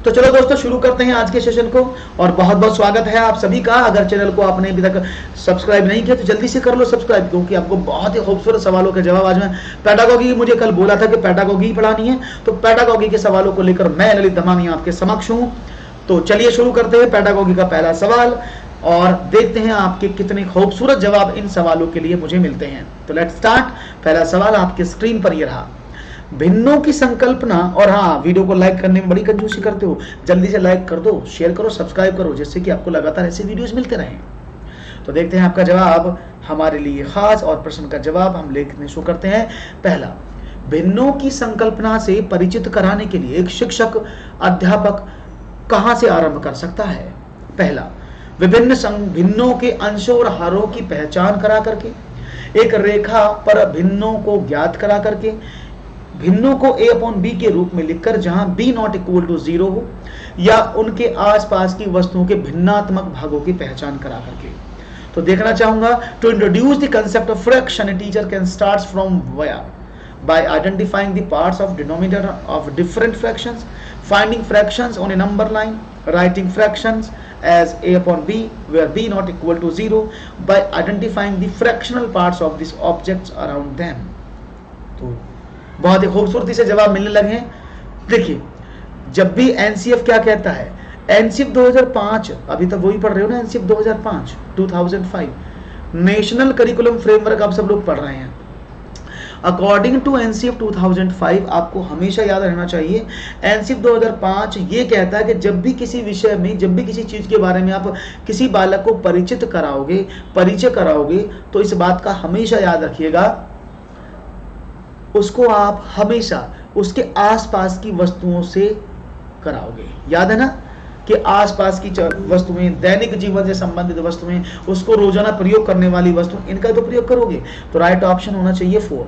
तो चलो दोस्तों शुरू करते हैं आज के सेशन को। और बहुत बहुत स्वागत है आप सभी का। अगर चैनल को आपने अभी तक सब्सक्राइब नहीं किया तो जल्दी से कर लो सब्सक्राइब, क्योंकि आपको बहुत ही खूबसूरत सवालों के जवाब आज मैं पेडागोगी, मुझे कल बोला था कि पेडागोगी पढ़ानी है, तो पेडागोगी के सवालों को लेकर मैं ललित धमानी आपके समक्ष हूँ। तो चलिए शुरू करते हैं पेडागोगी का पहला सवाल और देखते हैं आपके कितने खूबसूरत जवाब इन सवालों के लिए मुझे मिलते हैं। तो लेट्स स्टार्ट। पहला सवाल आपके स्क्रीन पर ये रहा, भिन्नों की संकल्पना। और हाँ, वीडियो को लाइक करने में बड़ी कंजूसी करते हो, जल्दी से लाइक कर दो, शेयर करो, सब्सक्राइब करो, जिससे कि आपको लगातार ऐसे वीडियोस मिलते रहें। तो देखते हैं आपका जवाब हमारे लिए खास, और प्रश्न का जवाब हम लिखने शुरू करते हैं। पहला, भिन्नों की संकल्पना से परिचित कराने के लिए एक शिक्षक अध्यापक कहां से आरंभ कर सकता है? पहला, विभिन्न भिन्नों के अंशों और हारों की पहचान करा करके, एक रेखा पर भिन्नों को ज्ञात करा करके, भिन्नों को a/b के रूप में लिखकर जहां b नॉट इक्वल टू 0 हो, या उनके आसपास की वस्तुओं के भिन्नात्मक भागों की पहचान करा करके। तो देखना चाहूंगा, to introduce the concept of fraction a teacher can start from where by identifying the parts of denominator of different fractions, finding fractions on a number line, writing fractions as a/b where b not equal to 0 by identifying the fractional parts of these objects around them। तो बहुत ही खूबसूरती से जवाब मिलने लगे हैं। देखिए, जब भी एनसीएफ क्या कहता है, एनसीएफ 2005, अभी तक वही पढ़ रहे हो ना, एनसीएफ 2005 नेशनल करिकुलम फ्रेमवर्क आप सब लोग पढ़ रहे हैं। अकॉर्डिंग टू एनसीएफ 2005 आपको हमेशा याद रहना चाहिए, एनसीएफ 2005 ये कहता है कि जब भी किसी विषय में, जब भी किसी चीज के बारे में आप किसी बालक को परिचय कराओगे, तो इस बात का हमेशा याद रखिएगा, उसको आप हमेशा उसके आसपास की वस्तुओं से कराओगे। याद है ना कि आसपास की वस्तुएं, दैनिक जीवन से संबंधित वस्तुएं, उसको रोजाना प्रयोग करने वाली वस्तु, इनका तो प्रयोग करोगे। तो राइट ऑप्शन होना चाहिए 4,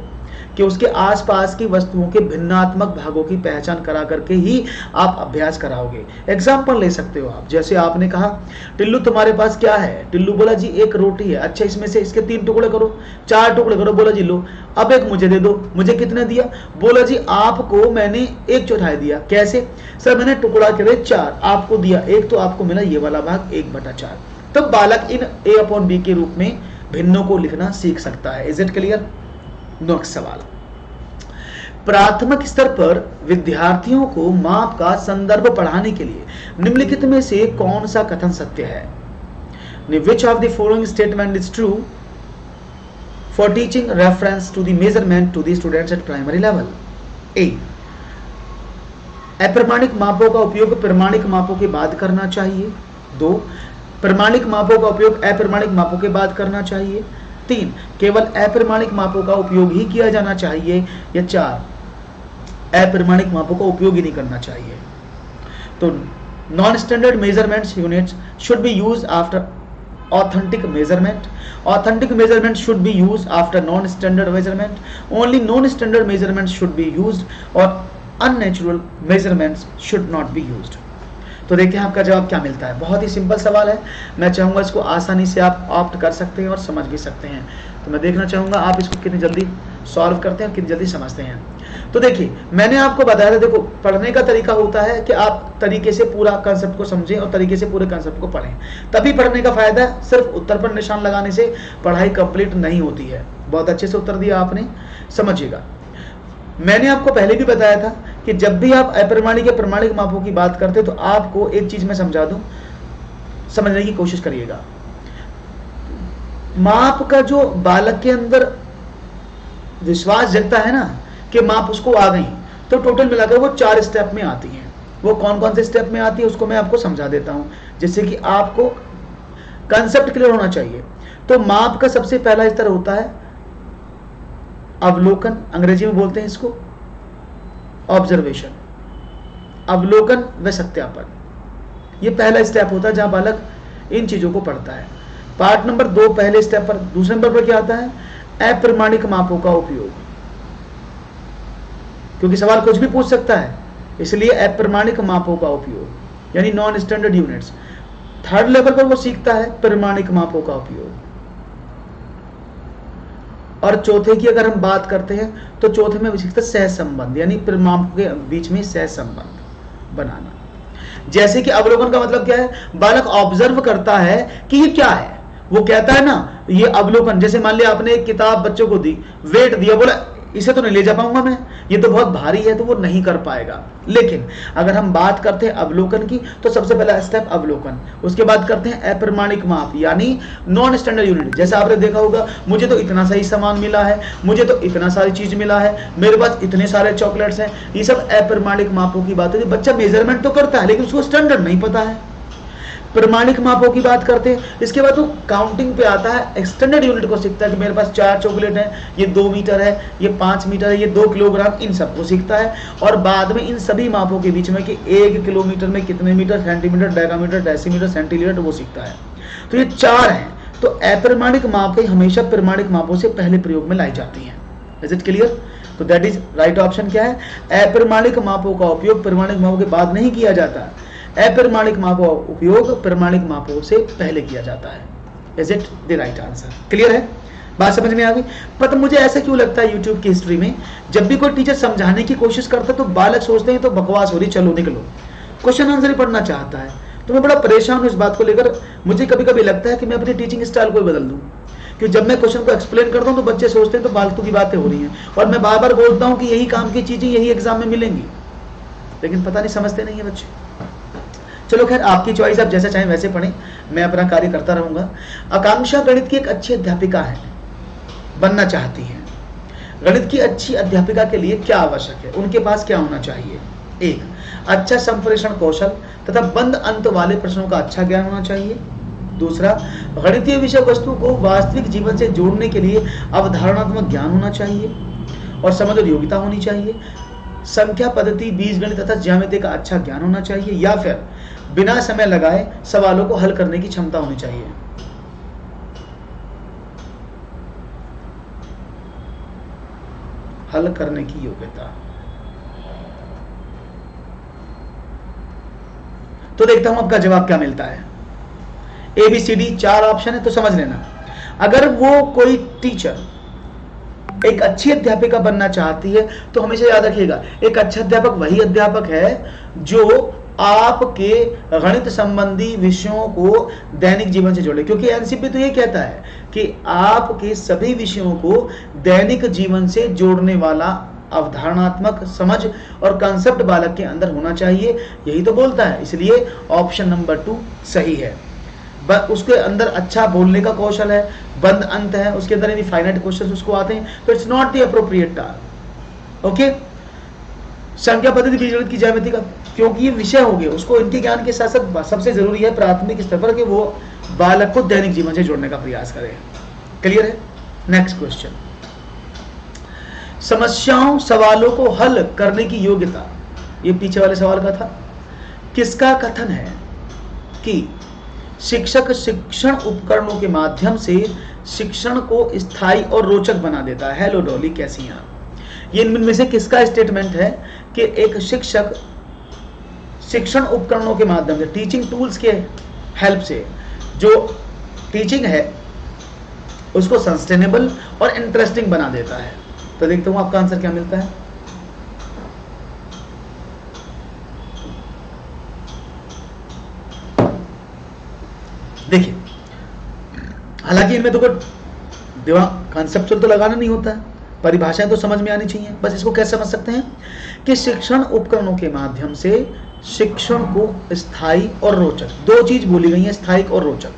कि उसके आसपास की वस्तुओं के भिन्नात्मक भागों की पहचान करा करके ही आप अभ्यास कराओगे। एग्जाम्पल ले सकते हो आप, जैसे आपने कहा, टिल्लू तुम्हारे पास क्या है? टिल्लू बोला जी एक रोटी है। अच्छा, इसमें से इसके 3 टुकड़े करो, 4 टुकड़े करो। बोला जी लो, अब एक मुझे दे दो। मुझे कितने दिया? बोला जी आपको मैंने 1/4 दिया। कैसे? सर मैंने टुकड़ा करे 4, आपको दिया 1, तो आपको मिला ये वाला भाग 1/4। तब बालक इन a/b के रूप में भिन्नों को लिखना सीख सकता है। Is it clear? नेक्स्ट सवाल, प्राथमिक स्तर पर विद्यार्थियों को माप का संदर्भ पढ़ाने के लिए निम्नलिखित में से कौन सा कथन सत्य है? Which of the following statement is true for teaching reference to the measurement to the students at primary level? A, अप्रमाणिक मापों का उपयोग प्रमाणिक मापों के बाद करना चाहिए। 2, प्रमाणिक मापों का उपयोग अप्रमाणिक मापों के बाद करना चाहिए। 3, केवल अप्रमाणिक मापों का उपयोग ही किया जाना चाहिए। या 4, अप्रमाणिक मापों का उपयोग ही नहीं करना चाहिए। तो non standard measurements units should be used after authentic measurement, authentic measurement should be used after non standard measurement, only non standard measurements should be used or unnatural measurements should not be used। तो देखते हैं आपका जवाब क्या मिलता है। बहुत ही simple सवाल है, मैं चाहूंगा इसको आसानी से आप ऑप्ट कर सकते हैं और समझ भी सकते हैं। तो मैं देखना चाहूंगा आप इसको कितनी जल्दी सॉल्व करते हैं, कितनी जल्दी समझते हैं। तो देखिए, मैंने आपको बताया था, देखो पढ़ने का तरीका होता है कि आप तरीके से पूरा कंसेप्ट को समझें और तरीके से पूरे कंसेप्ट को पढ़ें, तभी पढ़ने का फायदा है। सिर्फ उत्तर पर निशान लगाने से पढ़ाई कंप्लीट नहीं होती है। बहुत अच्छे से उत्तर दिया आपने, समझिएगा। मैंने आपको पहले भी बताया था कि जब भी आप अप्रमाणिक या प्रमाणिक मापों की बात करते तो आपको एक चीज मैं समझा दूं, समझने की कोशिश करिएगा। माप का जो बालक के अंदर विश्वास जगता है ना कि माप उसको आ गई, तो टोटल मिलाकर वो 4 स्टेप में आती हैं। वो कौन कौन से स्टेप में आती है उसको मैं आपको समझा देता हूं, जिससे कि आपको कंसेप्ट क्लियर होना चाहिए। तो माप का सबसे पहला स्तर होता है अवलोकन, अंग्रेजी में बोलते हैं इसको ऑब्जर्वेशन। अवलोकन व सत्यापन, ये पहला स्टेप होता है जहां बालक इन चीजों को पढ़ता है। पार्ट नंबर 2 पहले स्टेप पर, दूसरे नंबर पर क्या आता है? अप्रमाणिक मापों का उपयोग, क्योंकि सवाल कुछ भी पूछ सकता है, इसलिए अप्रमाणिक मापों का उपयोग यानी non standard units. Third level पर वो सीखता है प्रमाणिक मापों का उपयोग। और चौथे की अगर हम बात करते हैं तो चौथे में सीखता है सह संबंध, यानी मापों के बीच में सह संबंध बनाना। जैसे कि अवलोकन का मतलब क्या है, बालक ऑब्जर्व करता है कि ये क्या है, वो कहता है ना ये अवलोकन। जैसे मान लिया आपने एक किताब बच्चों को दी, वेट दिया, बोला इसे तो नहीं ले जा पाऊंगा मैं, ये तो बहुत भारी है, तो वो नहीं कर पाएगा। लेकिन अगर हम बात करते हैं अवलोकन की, तो सबसे पहला स्टेप अवलोकन, उसके बाद करते हैं अप्रमाणिक माप यानी नॉन स्टैंडर्ड यूनिट। जैसे आपने देखा होगा, मुझे तो इतना सही सामान मिला है, मुझे तो इतना सारी चीज मिला है, मेरे पास इतने सारे चॉकलेट्स हैं, ये सब अप्रमाणिक मापों की बात है। बच्चा मेजरमेंट तो करता है लेकिन उसको स्टैंडर्ड नहीं पता है। प्रमाणिक मापों की बात करते हैं, इसके बाद वो काउंटिंग पे आता है, एक्सटेंडेड यूनिट को सीखता है कि मेरे पास 4 चॉकलेट है, ये 2 मीटर है, ये 5 मीटर है, ये 2 किलोग्राम, इन सबको सीखता है। और बाद में इन सभी मापों के बीच में कि 1 किलोमीटर में कितने metre, centimetre, decametre, decimetre, centimetre, वो सीखता है। तो ये 4 हैं। तो अप्रमाणिक मापें हमेशा प्रमाणिक मापों से पहले प्रयोग में लाई जाती हैं। Is it clear? तो दैट इज राइट ऑप्शन क्या है, अप्रमाणिक मापों का उपयोग प्रमाणिक मापों के बाद नहीं किया जाता, अप्रमाणिक मापों का उपयोग प्रमाणिक मापों से पहले किया जाता है। Is it the right answer? Clear है? बात समझ में आ गई? पता मुझे ऐसा क्यों लगता है, यूट्यूब की हिस्ट्री में जब भी कोई टीचर समझाने की कोशिश करता है तो बालक सोचते हैं तो बकवास हो रही, चलो निकलो, क्वेश्चन आंसर ही पढ़ना चाहता है। तो मैं बड़ा परेशान हूँ इस बात को लेकर। मुझे कभी कभी लगता है कि मैं अपनी टीचिंग स्टाइल को बदल दूं, क्योंकि जब मैं क्वेश्चन को एक्सप्लेन करता हूँ तो बच्चे सोचते हैं तो फालतू की बातें हो रही हैं, और मैं बार बार बोलता हूँ कि यही काम की चीजें यही एग्जाम में मिलेंगी, लेकिन पता नहीं समझते नहीं है बच्चे। चलो खैर, आपकी चॉइस, आप जैसे चाहें वैसे पढ़ें, मैं अपना कार्य करता रहूंगा। आकांक्षा गणित की एक अच्छी अध्यापिका है, बनना चाहती है। गणित की अच्छी अध्यापिका के लिए क्या आवश्यक है, उनके पास क्या होना चाहिए? 1, अच्छा संप्रेषण कौशल तथा बंद अंत वाले प्रश्नों का अच्छा ज्ञान होना चाहिए। दूसरा, गणितीय विषय वस्तु को वास्तविक जीवन से जोड़ने के लिए अवधारणात्मक ज्ञान होना चाहिए और समझ और योग्यता होनी चाहिए। संख्या पद्धति, बीजगणित तथा ज्यामिति का अच्छा ज्ञान होना चाहिए, या फिर बिना समय लगाए सवालों को हल करने की क्षमता होनी चाहिए। हल करने की योग्यता। तो देखता हूं आपका जवाब क्या मिलता है। ABCD 4 ऑप्शन है, तो समझ लेना। अगर वो कोई टीचर एक अच्छी अध्यापिका बनना चाहती है तो हमेशा याद रखिएगा, एक अच्छा अध्यापक वही अध्यापक है जो आपके गणित संबंधी विषयों को दैनिक जीवन से जोड़े, क्योंकि एनसीपी तो ये कहता है कि आपके सभी विषयों को दैनिक जीवन से जोड़ने वाला अवधारणात्मक समझ और कंसेप्ट बालक के अंदर होना चाहिए, यही तो बोलता है। इसलिए ऑप्शन नंबर 2 सही है। उसके अंदर अच्छा बोलने का कौशल है, बंद अंत है, उसके अंदर यानी फाइनाइट क्वेश्चंस उसको आते हैं, तो it's not the appropriate task. Okay, संख्या पद्धति, बीजगणित की ज्यामिति का, क्योंकि ये विषय हो गए, उसको इनके ज्ञान के साथ साथ सबसे जरूरी है प्राथमिक स्तर पर कि वो बालक को दैनिक जीवन से जोड़ने का प्रयास करे। क्लियर है? नेक्स्ट क्वेश्चन, समस्याओं सवालों को हल करने की योग्यता, ये पीछे वाले सवाल का था। किसका कथन है कि शिक्षक शिक्षण उपकरणों के माध्यम से शिक्षण को स्थायी और रोचक बना देता है? हेलो डॉली, कैसी हैं आप? ये इनमें से किसका स्टेटमेंट है कि एक शिक्षक शिक्षण उपकरणों के माध्यम से, टीचिंग टूल्स के हेल्प से जो टीचिंग है उसको सस्टेनेबल और इंटरेस्टिंग बना देता है? तो देखते हूं आपका आंसर क्या मिलता है। देखिए, हालांकि इनमें तो कोई दिमाग कॉन्सेप्चुअल तो लगाना नहीं होता है, परिभाषाएं तो समझ में आनी चाहिए। बस इसको कैसे समझ सकते हैं कि शिक्षण उपकरणों के माध्यम से शिक्षण को स्थायी और रोचक, 2 चीज बोली गई है, स्थायी और रोचक,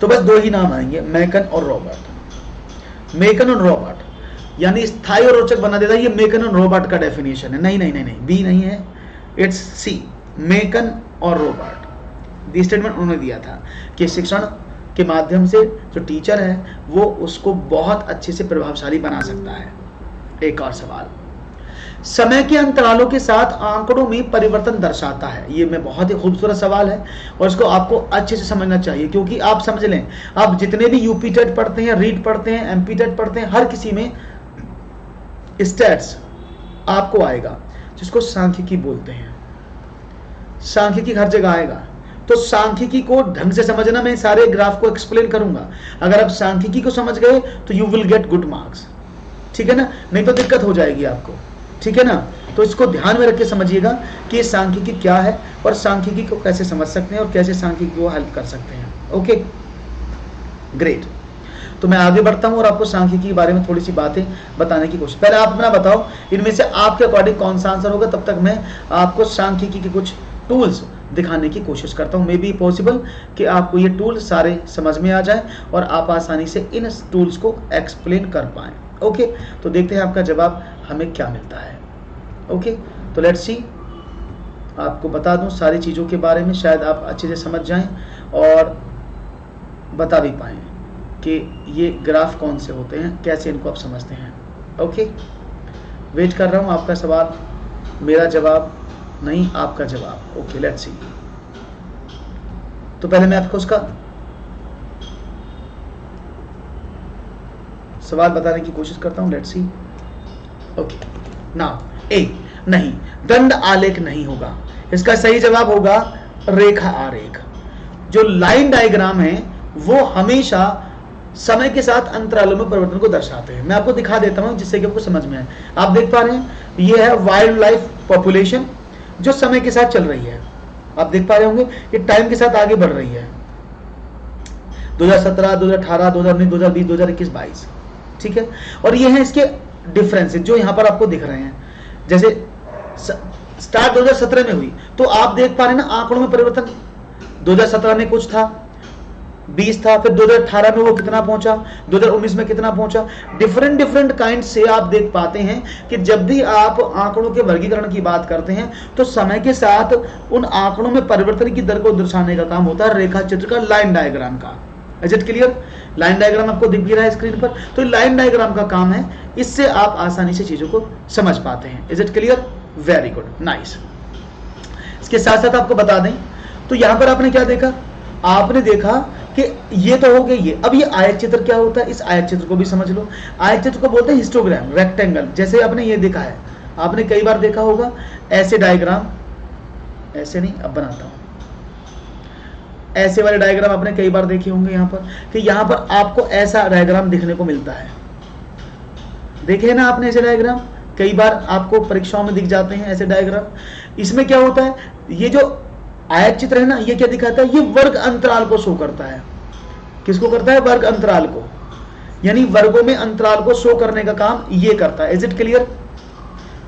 तो बस 2 ही नाम आएंगे, मेकन और रॉबर्ट। मेकन और रॉबर्ट यानी स्थायी और रोचक बना देता है, ये मेकन और रॉबर्ट का डेफिनेशन है। नहीं नहीं नहीं नहीं, बी नहीं है, इट्स सी, मेकन और रॉबर्ट। स्टेटमेंट उन्होंने दिया था कि शिक्षण के माध्यम से जो टीचर है वो उसको बहुत अच्छे से प्रभावशाली बना सकता है। एक और सवाल, समय के अंतरालों के साथ आंकड़ों में परिवर्तन दर्शाता है। ये में बहुत ही खूबसूरत सवाल है और इसको आपको अच्छे से समझना चाहिए, क्योंकि आप समझ लें, आप जितने भी यूपी टेट पढ़ते हैं, रीट पढ़ते हैं, एमपी टेट पढ़ते हैं, हर किसी में स्टैट्स आपको आएगा, जिसको सांख्यिकी बोलते हैं। सांख्यिकी हर जगह आएगा, तो सांख्यिकी को ढंग से समझना, मैं सारे ग्राफ को एक्सप्लेन करूंगा। अगर आप सांख्यिकी को समझ गए तो you will get good marks, ठीक है ना, नहीं तो दिक्कत हो जाएगी आपको, ठीक है ना। तो इसको ध्यान में रख के समझिएगा कि ये सांख्यिकी क्या है और सांख्यिकी को कैसे समझ सकते हैं और कैसे सांख्यिकी को हेल्प कर सकते हैं। Okay, great. तो मैं आगे बढ़ता हूं और आपको सांख्यिकी के बारे में थोड़ी सी बातें बताने की कोशिश। पहले आप अपना बताओ इनमें से आपके अकॉर्डिंग कौन सा आंसर होगा, तब तक मैं आपको सांख्यिकी के कुछ टूल्स दिखाने की कोशिश करता हूं। मे बी पॉसिबल कि आपको ये टूल सारे समझ में आ जाए और आप आसानी से इन टूल्स को एक्सप्लेन कर पाएं। ओके, तो देखते हैं आपका जवाब हमें क्या मिलता है। ओके, तो लेट्स सी। आपको बता दूं सारी चीज़ों के बारे में, शायद आप अच्छे से समझ जाएं और बता भी पाएं कि ये ग्राफ कौन से होते हैं, कैसे इनको आप समझते हैं। ओके, वेट कर रहा हूं आपका सवाल, मेरा जवाब नहीं आपका जवाब। Okay, let's see. तो पहले मैं आपको उसका सवाल बताने की कोशिश करता हूं। Let's see. ओके, नाउ ए, नहीं, दंड आलेख नहीं होगा। इसका सही जवाब होगा रेखा आरेख। जो लाइन डायग्राम है वो हमेशा समय के साथ अंतरालों में परिवर्तन को दर्शाते हैं। मैं आपको दिखा देता हूं जिससे कि आपको समझ में आए। आप देख पा रहे हैं, ये है वाइल्ड लाइफ पॉपुलेशन जो समय के साथ चल रही है। आप देख पा रहे होंगे ये टाइम के साथ आगे बढ़ रही है। 2017, 2018, 2019, 2020, 2021, 22, ठीक है। और ये है इसके डिफरेंसेस जो यहां पर आपको दिख रहे हैं। जैसे स्टार्ट 2017 में हुई तो आप देख पा रहे हैं ना आंकड़ों में परिवर्तन। 2017 में कुछ था, 20 था, फिर 2018 में वो कितना पहुंचा, 2019 में कितना पहुंचा। डिफरेंट काइंड से आप देख पाते हैं कि जब भी आप आंकड़ों के वर्गीकरण की बात करते हैं तो समय के साथ उन आंकड़ों में परिवर्तन की दर को दर्शाने का काम होता है रेखा चित्र का, लाइन डायग्राम का। Is it clear? Line diagram आपको दिख भी रहा है स्क्रीन पर, तो लाइन डायग्राम का काम है, इससे आप आसानी से चीजों को समझ पाते हैं। Is it clear? Very good, nice. इसके साथ साथ आपको बता दें तो यहां पर आपने क्या देखा, आपने देखा कि ये तो हो गई ये। अब ये आयत चित्र क्या होता है, इस आयत चित्र को भी समझ लो। आयत चित्र को बोलते हैं हिस्टोग्राम, रेक्टेंगल। जैसे आपने ये देखा है, आपने कई बार देखा होगा ऐसे डायग्राम, ऐसे नहीं, अब बनाता हूं, ऐसे वाले डायग्राम आपने कई बार देखे होंगे यहां पर, कि यहां पर आपको ऐसा डायग्राम दिखने को मिलता है। देखे है ना आपने ऐसे डायग्राम, कई बार आपको परीक्षाओं में दिख जाते हैं ऐसे डायग्राम। इसमें क्या होता है, ये जो आयत चित्र है ना, ये क्या दिखाता है, ये वर्ग अंतराल को शो करता है। किसको करता है? वर्ग अंतराल को, यानी वर्गों में अंतराल को शो करने का काम ये करता है। Is it clear?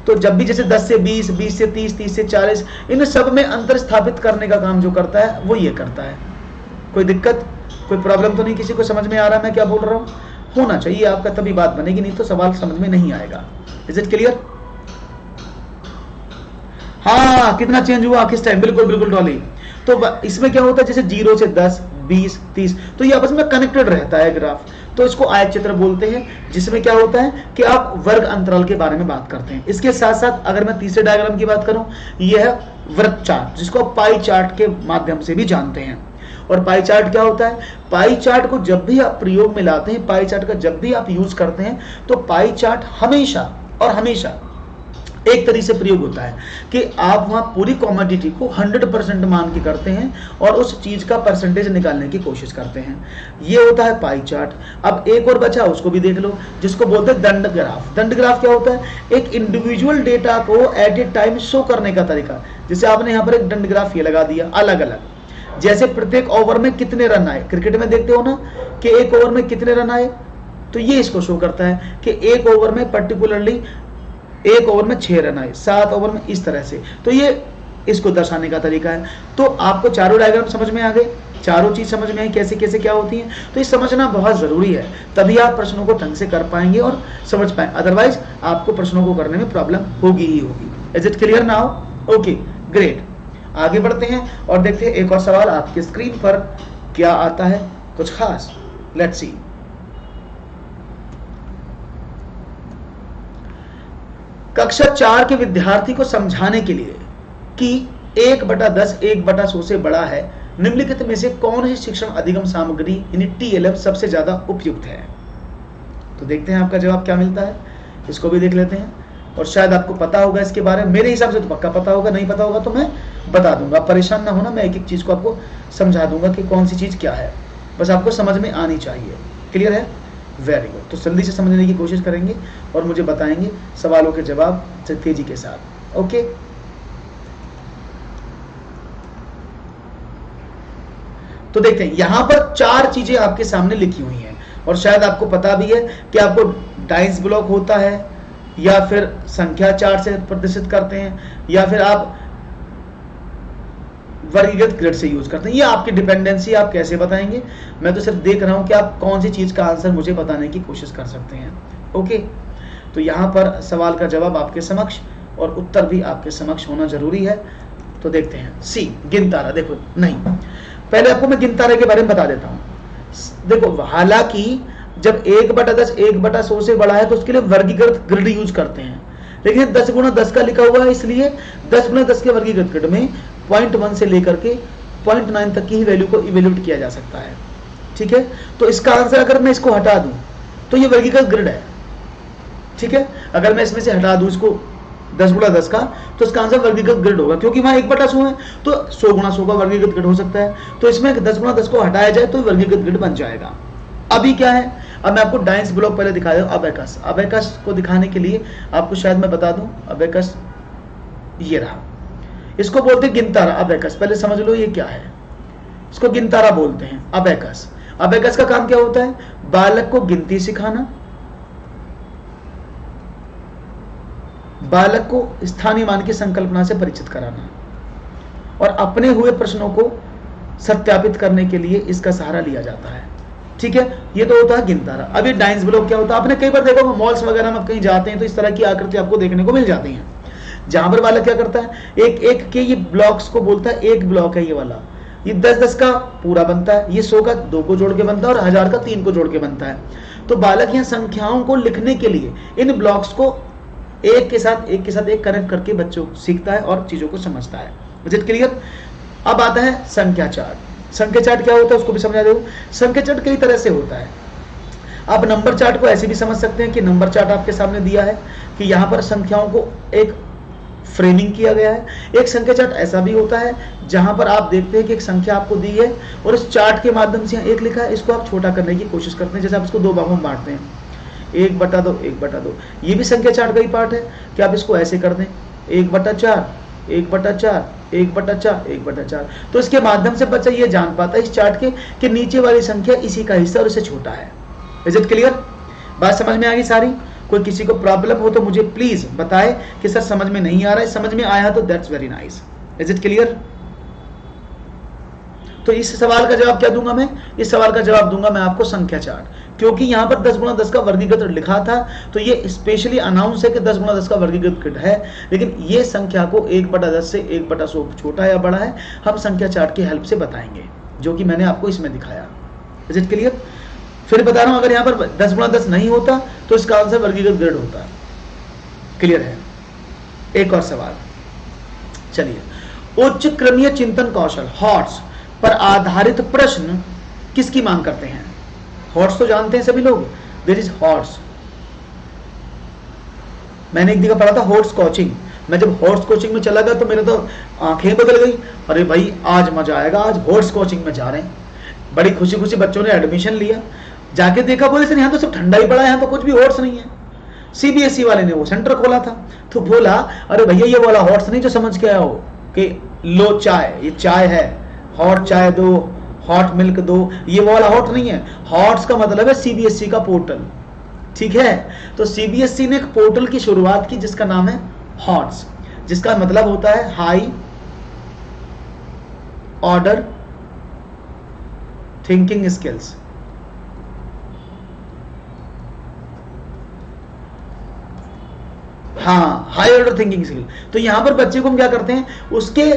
तो जब भी जैसे 10 से 20, 20 से 30, 30 से 40, इन सब में अंतर स्थापित करने का काम जो करता है वो ये करता है। कोई दिक्कत, कोई प्रॉब्लम तो नहीं? किसी को समझ में आ रहा है मैं क्या बोल रहा हूं? होना चाहिए आपका, तभी बात बनेगी, नहीं तो सवाल समझ में नहीं आएगा। Is it clear? हाँ, कितना चेंज हुआ किस टाइम, बिल्कुल बिल्कुल डॉली। तो इसमें क्या होता है, जैसे 0 से 10, 20, 30, तो ये आपस में कनेक्टेड रहता है ग्राफ, तो इसको आयत चित्र बोलते हैं, जिसमें क्या होता है कि आप वर्ग अंतराल के बारे में बात करते हैं। इसके साथ साथ अगर मैं तीसरे डायग्राम की बात करूं, यह है वृत्त चार्ट, जिसको आप पाई चार्ट के माध्यम से भी जानते हैं। और पाई चार्ट क्या होता है? पाई चार्ट को जब भी आप प्रयोग में लाते हैं, पाई चार्ट का जब भी आप यूज करते हैं, तो पाई चार्ट हमेशा और हमेशा एक तरीके से प्रयोग होता है कि आप वहां पूरी कमोडिटी को 100% मान के करते हैं और उस चीज का परसेंटेज निकालने की कोशिश करते हैं। ये होता है पाई चार्ट। अब एक और बचा, उसको भी देख लो, जिसको बोलते हैं दंड ग्राफ। दंड ग्राफ क्या होता है? एक इंडिविजुअल डेटा को एट ए टाइम शो करने का तरीका। जैसे आपने यहाँ पर एक दंड ग्राफ ये लगा दिया अलग अलग, जैसे प्रत्येक ओवर में कितने रन आए, क्रिकेट में देखते हो ना कि एक ओवर में कितने रन आए, तो ये इसको शो करता है कि एक ओवर में पर्टिकुलरली एक ओवर में 6 रन आए, 7 ओवर में इस तरह से। तो ये इसको दर्शाने का तरीका है। तो आपको चारों डायग्राम समझ में आ गए, चारों चीज समझ में आई कैसे कैसे क्या होती है। तो ये समझना बहुत जरूरी है, तभी आप प्रश्नों को ढंग से कर पाएंगे और समझ पाएंगे, अदरवाइज आपको प्रश्नों को करने में प्रॉब्लम होगी ही होगी। Is it clear now? Okay, great. आगे बढ़ते हैं और देखते हैं एक और सवाल आपके स्क्रीन पर क्या आता है, कुछ खास। Let's see. कक्षा 4 के विद्यार्थी को समझाने के लिए कि 1/10 1/100 से बड़ा है, निम्नलिखित में से कौन सी शिक्षण अधिगम सामग्री यानी TLM सबसे ज्यादा उपयुक्त है? तो देखते हैं आपका जवाब क्या मिलता है, इसको भी देख लेते हैं। और शायद आपको पता होगा इसके बारे में, मेरे हिसाब से तो पक्का पता होगा, नहीं पता होगा तो मैं बता दूंगा, परेशान ना होना, मैं एक एक चीज को आपको समझा दूंगा कि कौन सी चीज क्या है, बस आपको समझ में आनी चाहिए। क्लियर है? Very good. तो जल्दी से समझने की कोशिश करेंगे और मुझे बताएंगे सवालों के जवाब तेजी के साथ। ओके, तो देखते हैं यहां पर 4 चीजें आपके सामने लिखी हुई हैं और शायद आपको पता भी है कि आपको डाइस ब्लॉक होता है या फिर संख्या चार्ट से प्रदर्शित करते हैं या फिर आप वर्गीकृत ग्रिड से यूज करते हैं। ये आपकी डिपेंडेंसी, आप कैसे बताएंगे, मैं तो सिर्फ देख रहा हूं कि आप कौन सी चीज का आंसर मुझे बताने की कोशिश कर सकते हैं। ओके, तो यहां पर सवाल का जवाब आपके समक्ष और उत्तर भी आपके समक्ष होना जरूरी है। तो देखते हैं सी, गिनतारा। देखो नहीं, पहले आपको मैं गिनतारे के बारे में बता देता हूं। देखो, हालांकि जब 1/10 1/100 से बड़ा है तो उसके लिए वर्गीकृत ग्रिड यूज करते हैं, लेकिन 10 × 10 का लिखा हुआ है, इसलिए 10 × 10 के वर्गीकृत ग्रिड में 0.1 से लेकर के 0.9 तक की ही वैल्यू को इवेल्यूएट किया जा सकता है। ठीक है, तो इसका आंसर अगर मैं इसको हटा दूं तो ये वर्गीकृत ग्रिड है। ठीक है, अगर मैं इसमें से हटा दूं इसको 10 × 10 का, तो इसका आंसर वर्गीकृत ग्रिड होगा, क्योंकि वहां 1/100 है तो 100 × 100 का वर्गीकृत ग्रिड हो सकता है। तो इसमें 10 × 10 को हटाया जाए तो वर्गीकृत ग्रिड बन जाएगा। अभी क्या है, अब मैं आपको डाइस ब्लॉक पहले दिखा दूं। अबेकस, अबेकस को दिखाने के लिए आपको शायद मैं बता दूं, अबेकस ये रहा, इसको बोलते हैं गिनतारा। अबेकस पहले समझ लो ये क्या है, इसको गिनतारा बोलते हैं। अबेकस, अबेकस का काम क्या होता है, बालक को गिनती सिखाना, बालक को स्थानीय मान की संकल्पना से परिचित कराना और अपने हुए प्रश्नों को सत्यापित करने के लिए इसका सहारा लिया जाता है। ठीक है, ये तो होता है गिनतारा। अभी डाइस ब्लॉक क्या होता है, आपने कई बार देखा मॉल्स वगैरह में कहीं जाते हैं तो इस तरह की आकृति आपको देखने को मिल जाती है, जहां पर बालक क्या करता है, एक एक के ये ब्लॉक्स को बोलता है, एक ब्लॉक है ये वाला, ये 10-10 का पूरा बनता है, ये 100 का 2 को जोड़ के बनता है और 1000 का 3 को जोड़ के बनता है। तो बालक यहाँ संख्याओं को लिखने के लिए इन ब्लॉक्स को एक के साथ एक कनेक्ट करके बच्चों सीखता है और चीजों को समझता है। Is it clear? अब आता है संख्या चार्ट। संख्या चार्ट क्या होता है उसको भी समझा दो। संख्या चार्ट कई तरह से होता है। आप नंबर चार्ट को ऐसे भी समझ सकते हैं कि नंबर चार्ट आपके सामने दिया है कि यहाँ पर संख्याओं को एक फ्रेमिंग किया गया है। एक संख्या चार्ट ऐसा भी होता है जहां पर आप देखते हैं कि एक संख्या आपको दी है और इस चार्ट के माध्यम से एक लिखा है, इसको आप छोटा करने की कोशिश करते हैं, जैसे आप इसको 2 भागों में बांटते हैं, 1/2 1/2। ये भी संख्या चार्ट का ही पार्ट है कि आप इसको ऐसे कर दें 1/4 1/4 1/4 1/4। तो इसके माध्यम से बच्चा ये जान पाता है इस चार्ट के कि नीचे वाली संख्या इसी का हिस्सा और इससे छोटा है। Is it clear? बात समझ में आ गई सारी? कोई किसी को प्रॉब्लम हो तो मुझे प्लीज बताए कि सर समझ में नहीं आ रहा है, समझ में आया तो that's very nice. Is it clear? तो इस सवाल का जवाब क्या दूंगा मैं? इस सवाल का जवाब दूंगा मैं आपको संख्या चार्ट, क्योंकि यहां पर 10 × 10 का वर्गीकृत लिखा था तो ये स्पेशली अनाउंस है कि 10 × 10 का वर्गीकृत है, लेकिन ये संख्या को 1/10 से 1/100 छोटा है या बड़ा है हम संख्या चार्ट की हेल्प से बताएंगे, जो कि मैंने आपको इसमें दिखाया। Is it clear? फिर बता रहा हूं, अगर यहां पर 10 × 10 नहीं होता तो इसका आंसर वर्गीकृत ग्रेड होता। क्लियर है? एक और सवाल, चलिए। उच्च क्रमीय चिंतन कौशल हॉट्स पर आधारित प्रश्न किसकी मांग करते हैं? हॉट्स तो जानते हैं सभी लोग, देयर इज हॉट्स। मैंने एक जगह पढ़ा था हॉट्स कोचिंग। मैं जब हॉट्स कोचिंग में चला गया तो मेरे तो आंखें बदल गई, अरे भाई आज मजा आएगा, आज हॉट्स कोचिंग में जा रहे हैं। बड़ी खुशी खुशी बच्चों ने एडमिशन लिया, जाके देखा बोले सर यहाँ तो सब ठंडा ही पड़ा है, यहाँ तो कुछ भी हॉट्स नहीं है। सीबीएसई वाले ने वो सेंटर खोला था तो बोला अरे भैया ये वाला हॉट्स नहीं जो समझ के आया हो कि लो चाय, ये चाय है, हॉट चाय दो, हॉट मिल्क दो, ये वाला हॉट नहीं है। हॉट्स का मतलब है सीबीएसई का पोर्टल। ठीक है, तो सीबीएसई ने एक पोर्टल की शुरुआत की जिसका नाम है हॉट्स, जिसका मतलब होता है हाई ऑर्डर थिंकिंग स्किल्स। हाँ, हाई ऑर्डर थिंकिंग स्किल। तो यहां पर बच्चे को हम क्या करते हैं, उसके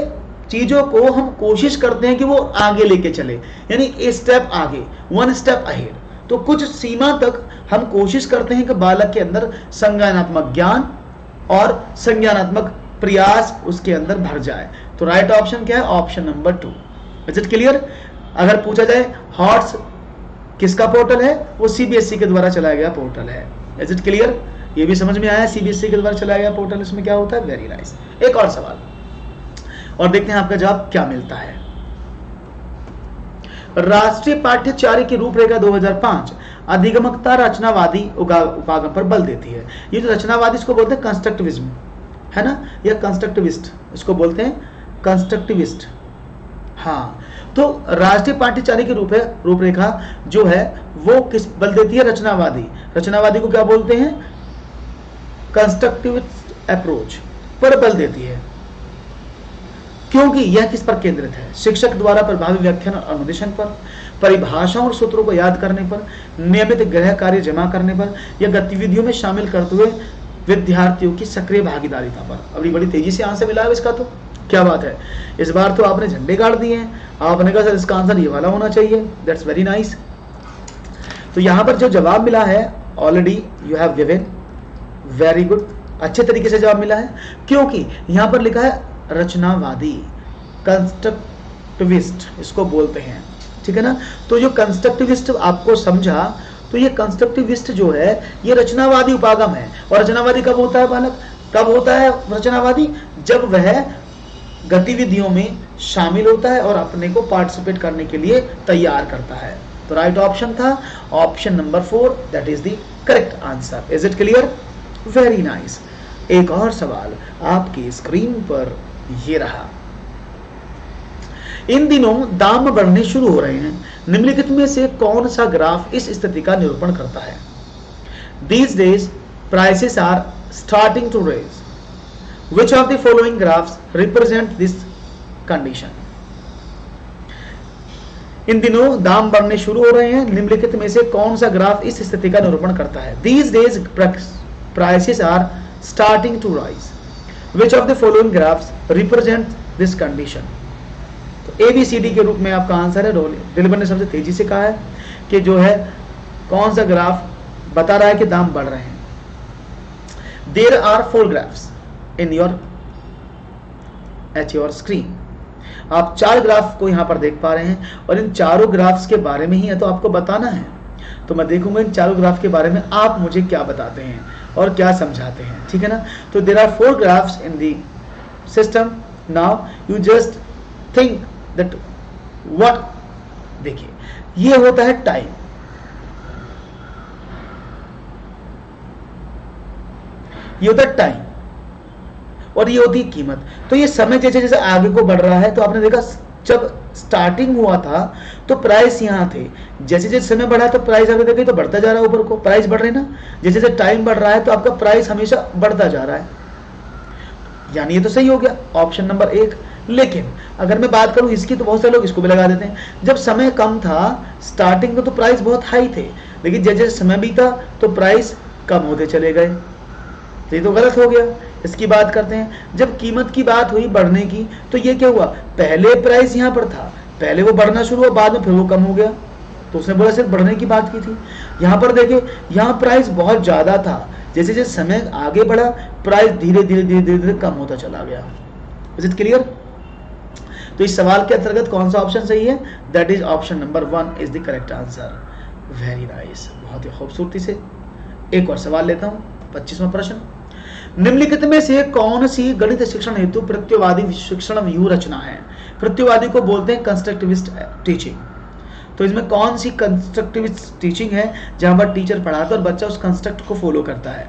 चीजों को हम कोशिश करते हैं कि वो आगे लेके चले, यानी एक स्टेप आगे, 1 स्टेप अहेड। तो कुछ सीमा तक हम कोशिश करते हैं कि बालक के अंदर संज्ञानात्मक ज्ञान और संज्ञानात्मक प्रयास उसके अंदर भर जाए। तो राइट ऑप्शन क्या है? Option number 2। Is it clear? अगर पूछा जाए हॉट्स किसका पोर्टल है, वो सीबीएसई के द्वारा चलाया गया पोर्टल है। Is it clear? ये भी समझ में आया सीबीएसई के द्वारा चलाया गया पोर्टल, इसमें क्या होता है? Very nice. एक और सवाल और देखते हैं आपका जवाब क्या मिलता है। राष्ट्रीय पाठ्यचर्या की रूपरेखा 2005 अधिगमकता रचनावादी उपागम पर बल देती है। ये जो रचनावादी इसको बोलते हैं कंस्ट्रक्टिविज्म, है ना, या कंस्ट्रक्टिविस्ट, इसको बोलते हैं कंस्ट्रक्टिविस्ट। हाँ, तो राष्ट्रीय पाठ्यचर्या की रूपरेखा जो है वो किस बल देती है? रचनावादी। रचनावादी को क्या बोलते हैं? कंस्ट्रक्टिविस्ट अप्रोच पर बल देती है, क्योंकि यह किस पर केंद्रित है? शिक्षक द्वारा प्रभावी व्याख्यान और अनुदेशन पर, परिभाषाओं और सूत्रों को याद करने पर, नियमित गृह कार्य जमा करने पर, या गतिविधियों में शामिल करते हुए विद्यार्थियों की सक्रिय भागीदारिता पर। अभी बड़ी तेजी से आंसर मिला है इसका, तो क्या बात है, इस बार तो आपने झंडे गाड़ दिए हैं। आपने कहा सर इसका आंसर ये वाला होना चाहिए, दैट्स वेरी नाइस। तो यहां पर जो जवाब मिला है already you have given, very good, अच्छे तरीके से जवाब मिला है, क्योंकि यहां पर लिखा है रचनावादी, कंस्ट्रक्टिविस्ट इसको बोलते हैं, ठीक है ना। तो जो कंस्ट्रक्टिविस्ट आपको समझा, तो ये कंस्ट्रक्टिविस्ट जो है ये रचनावादी उपागम है। और रचनावादी कब होता है बालक? कब होता है रचनावादी? जब वह गतिविधियों में शामिल होता है और अपने को पार्टिसिपेट करने के लिए तैयार करता है। तो राइट ऑप्शन था option number 4, that is the correct answer. Is it clear? Very nice. एक और सवाल आपकी स्क्रीन पर ये रहा। इन दिनों दाम बढ़ने शुरू हो रहे हैं, निम्नलिखित में से कौन सा ग्राफ इस स्थिति का निरूपण करता है? These days prices are starting to raise. Which of the following graphs represent this condition? इन दिनों दाम बढ़ने शुरू हो रहे हैं, निम्नलिखित में से कौन सा ग्राफ इस स्थिति का निरूपण करता है? These days prices are starting to rise. Which of the following graphs represent this condition? तो ABCD के रूप में आपका आंसर है। दिलबर ने सबसे तेजी से कहा है कि जो है कौन सा ग्राफ बता रहा है कि दाम बढ़ रहे हैं। There are 4 graphs in your screen. आप 4 ग्राफ को यहां पर देख पा रहे हैं और इन चारों ग्राफ्स के बारे में ही है तो आपको बताना है। तो मैं देखूंगा इन चारों ग्राफ के बारे में आप मुझे क्या बताते हैं और क्या समझाते हैं, ठीक है ना। तो there are 4 graphs in the system. Now you just think that what, देखिए ये होता है टाइम, ये होता है टाइम और ये होती है कीमत। तो ये समय जैसे जैसे आगे को बढ़ रहा है, तो आपने देखा जब स्टार्टिंग हुआ था तो प्राइस यहाँ थे, जैसे जैसे समय बढ़ा तो प्राइस आगे देखे तो बढ़ता जा रहा है, ऊपर को प्राइस बढ़ रहे ना, जैसे जैसे टाइम बढ़ रहा है तो आपका प्राइस हमेशा बढ़ता जा रहा है, यानी ये तो सही हो गया ऑप्शन नंबर 1। लेकिन अगर मैं बात करूं इसकी, तो बहुत सारे लोग इसको भी लगा देते हैं, जब समय कम था स्टार्टिंग में तो प्राइस बहुत हाई थे, लेकिन जैसे जैसे समय बीता तो प्राइस कम होते चले गए, तो ये तो गलत हो गया। इसकी बात करते हैं, जब कीमत की बात हुई बढ़ने की, तो ये क्या हुआ, पहले प्राइस यहाँ पर था, पहले वो बढ़ना शुरू हुआ, बाद में फिर वो कम हो गया, तो उसने बोला सिर्फ बढ़ने की बात की थी। यहाँ पर देखिए यहाँ प्राइस बहुत ज्यादा था, जैसे जैसे समय आगे बढ़ा प्राइस धीरे धीरे धीरे धीरे धीरे कम होता चला गया। Is it clear? तो इस सवाल के अंतर्गत कौन सा ऑप्शन सही है? That is option number 1 is the correct answer. Very nice, बहुत ही खूबसूरती से। एक और सवाल लेता हूं, 25वां प्रश्न। निम्नलिखित में से कौन सी गणित शिक्षण हेतु प्रत्ययवादी शिक्षण व्यू रचना है? प्रत्ययवादी को बोलते हैं कंस्ट्रक्टिविस्ट टीचिंग। तो इसमें कौन सी कंस्ट्रक्टिविस्ट टीचिंग है जहां पर टीचर पढ़ाता है और बच्चा उस कंस्ट्रक्ट को फॉलो करता है,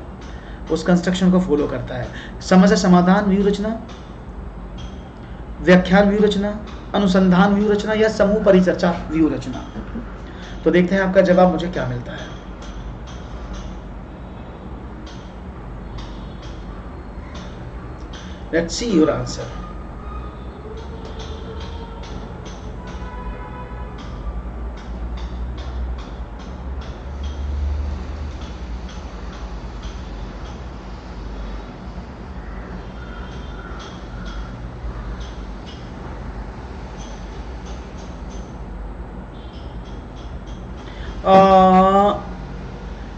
उस कंस्ट्रक्शन को फॉलो करता है? समस्या समाधान व्यू रचना, व्याख्यान व्यू रचना, अनुसंधान व्यू रचना, या समूह परिचर्चा व्यू रचना? तो देखते हैं आपका जवाब मुझे क्या मिलता है। Let's see your answer.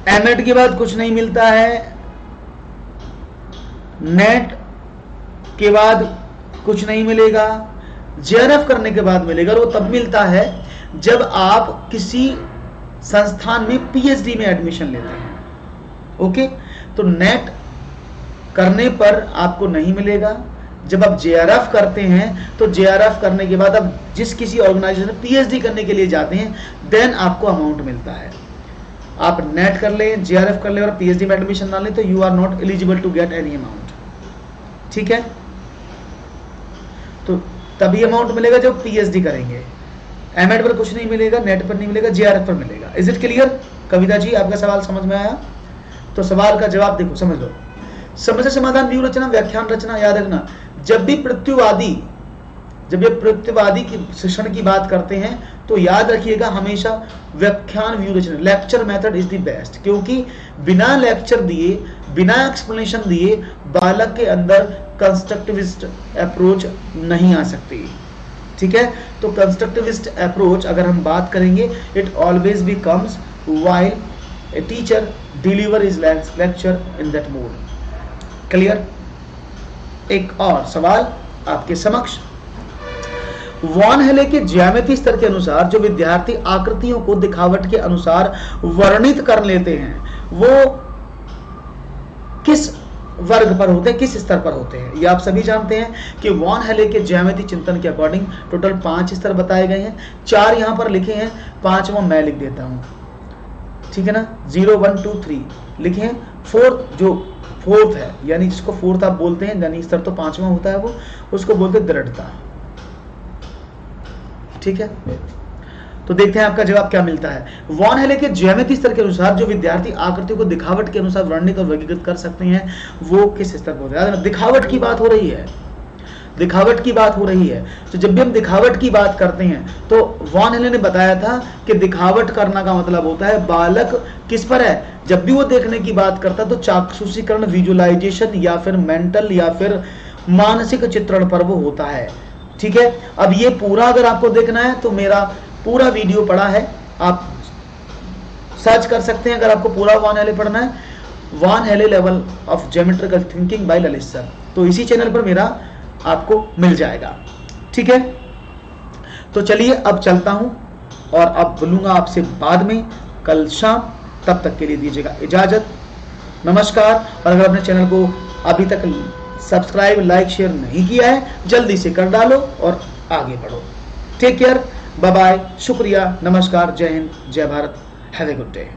MEd के बाद कुछ नहीं मिलता है, नेट के बाद कुछ नहीं मिलेगा, जेआरएफ करने के बाद मिलेगा, और वो तब मिलता है जब आप किसी संस्थान में पीएचडी में एडमिशन लेते हैं। ओके, तो नेट करने पर आपको नहीं मिलेगा। जब आप जेआरएफ करते हैं तो जेआरएफ करने के बाद आप जिस किसी ऑर्गेनाइजेशन में पीएचडी करने के लिए जाते हैं, देन आपको अमाउंट मिलता है। आप नेट कर लें, जेआरएफ कर लें और पीएचडी में एडमिशन ना लें तो you are not eligible to get any amount. ठीक है, तो तभी अमाउंट मिलेगा जब पीएचडी करेंगे। एमएड पर कुछ नहीं मिलेगा, नेट पर नहीं मिलेगा, जेआरएफ पर मिलेगा। Is it clear? Kavita ji आपका सवाल समझ में आया? तो सवाल का जवाब देखो, समझ लो। समस्या समाधान, व्यू रचना, व्याख्यान रचना, याद रखना जब भी प्रत्युवादी की शिक्षण की बात करते हैं तो याद रखिएगा हमेशा व्याख्यान व्यू रचना, lecture method is the best, क्योंकि बिना लेक्चर दिए, बिना एक्सप्लेनेशन दिए बालक के अंदर कंस्ट्रक्टिविस्ट अप्रोच नहीं आ सकती। ठीक है, तो कंस्ट्रक्टिविस्ट अप्रोच अगर हम बात करेंगे, it always becomes while a teacher deliver his lecture in that mode. Clear? एक और सवाल आपके समक्ष, वॉन हेले के ज्यामिति स्तर के अनुसार जो विद्यार्थी आकृतियों को दिखावट के अनुसार वर्णित कर लेते हैं वो किस वर्ग पर होते हैं, किस स्तर पर होते हैं? ये आप सभी जानते हैं कि वॉन हेले के ज्यामिति चिंतन के अकॉर्डिंग टोटल 5 स्तर बताए गए हैं। 4 यहां पर लिखे हैं, 5वां मैं लिख देता हूं, ठीक है ना। 0 1 2 3 लिखे हैं। फोर्थ है, यानी जिसको फोर्थ आप बोलते हैं, यानी स्तर तो 5वां होता है, वो उसको बोलते हैं दृढ़ता। ठीक है, तो देखते हैं आपका जवाब क्या मिलता है। वॉन हेले के ज्यामिति स्तर के अनुसार जो विद्यार्थी आकृतियों को दिखावट के अनुसार वर्णित और वर्गीकृत कर सकते हैं वो किस स्तर पर होते हैं? दिखावट की बात हो रही है, दिखावट की बात हो रही है। तो जब भी हम दिखावट की बात करते हैं तो वॉन हेले ने बताया था कि दिखावट करना का मतलब होता है बालक किस पर है, जब भी वो देखने की बात करता है तो चाक्षुषीकरण, विजुअलाइजेशन या फिर मेंटल या फिर मानसिक चित्रण पर वो होता है। ठीक है, अब ये पूरा अगर आपको देखना है तो मेरा पूरा वीडियो पड़ा है, आप सर्च कर सकते हैं। अगर आपको पूरा वॉन हेले पढ़ना है, वॉन हेले level of geometrical thinking by Lalit sir, तो इसी चैनल पर मेरा आपको मिल जाएगा। ठीक है, तो चलिए अब चलता हूं और अब बोलूंगा आपसे बाद में कल शाम। तब तक के लिए दीजिएगा इजाजत, नमस्कार। और अगर अपने चैनल को अभी तक सब्सक्राइब, लाइक, शेयर नहीं किया है, जल्दी से कर डालो और आगे बढ़ो। टेक केयर, बाय बाय, शुक्रिया, नमस्कार, जय हिंद, जय Bharat, have a good day.